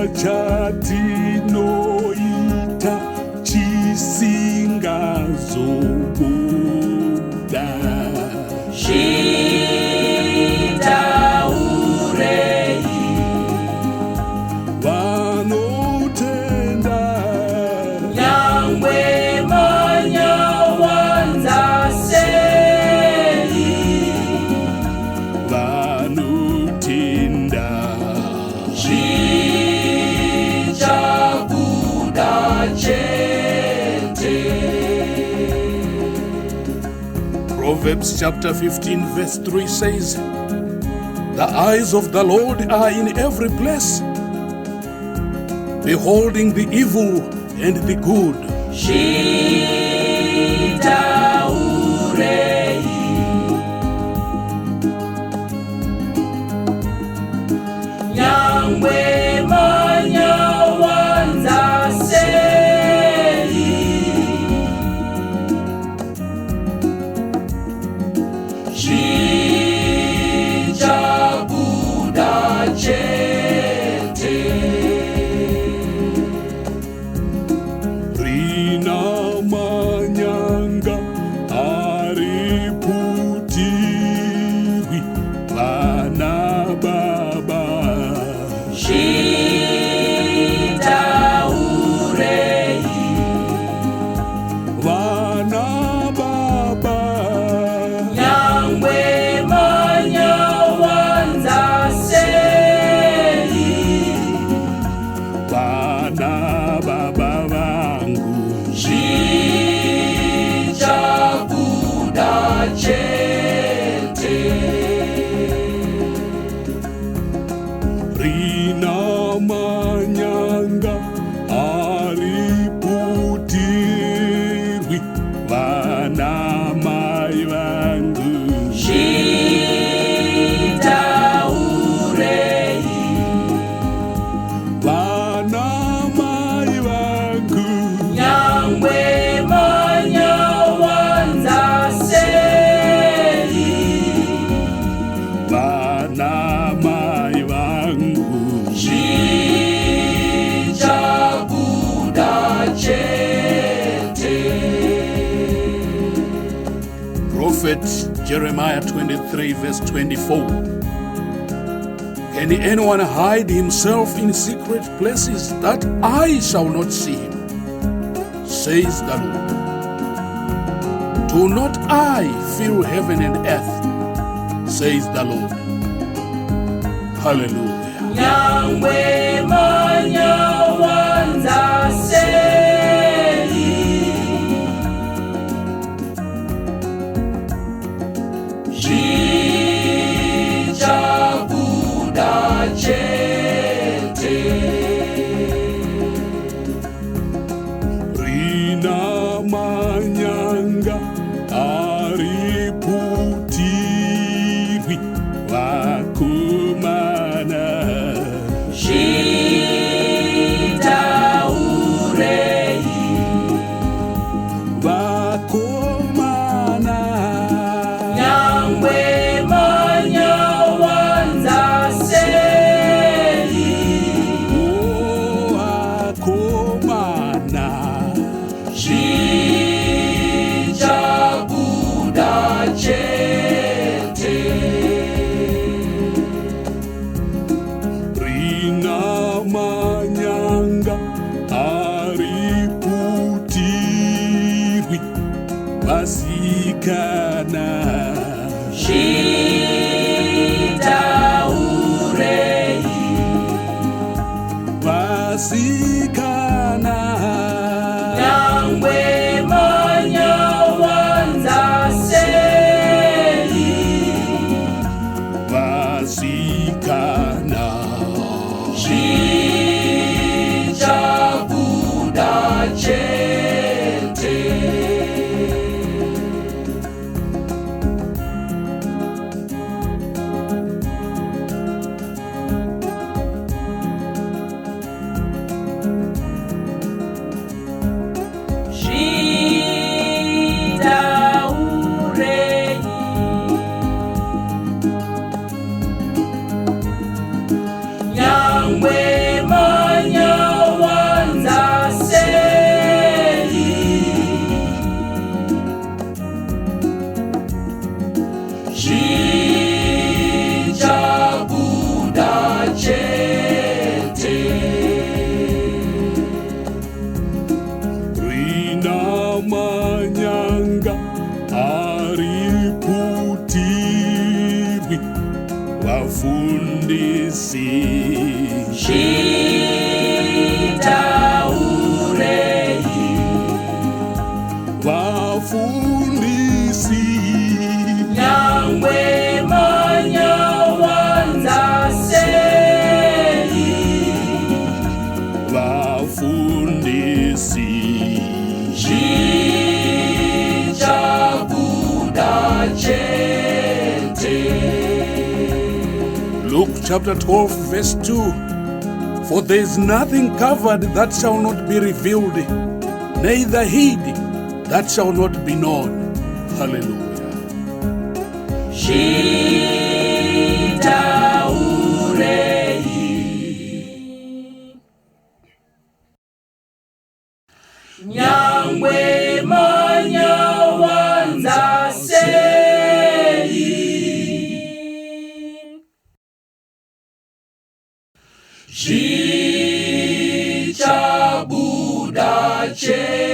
chatinoita chisingazobuda. Zvitaurei vanotenda nyangwe manyawanza sei. vanotenda zvichabuda chete. Proverbs chapter 15 verse 3 says, "The eyes of the Lord are in every place, beholding the evil and the good." Zvitaurei nyangwe manyawanza sei. Zvichabuda chete. Rina manyanga ariputirwi vana baba. Zvitaurei Vana baba nyangwe manyawanza sei. vana baba vangu Zvichabuda chete. rina manyanga ariputirwi vana mai vangu. Zvitaurei Vana mai vangu nyangwe manyawanza sei. vana mai vangu. Zvichabuda chete. Prophet Jeremiah 23 verse 24. Can anyone hide himself in secret places that I shall not see him? Says the Lord. Do not I fill heaven and earth? Says the Lord. Hallelujah. Nyangwe manyawanza sei. Zvichabuda chete. Rina manyanga ariputirwi vakomana. Zvitaurei Vakomana nyangwe manyawanza sei. vakomana Zvichabuda chete. rina manyanga ariputirwi vasikana. Zvitaurei Vasikana nyangwe manyawanza sei. vasikana. Zvichabuda chete. Nyangwe Zvitaurei vafundisi nyangwe manyawanza sei vafundisi zvichabuda chete. Luke chapter 12 verse 2. For there is nothing covered that shall not be revealed, neither hid that shall not be known. Hallelujah. Zvitaurei nyangwe manyawanza sei zvichabuda chete.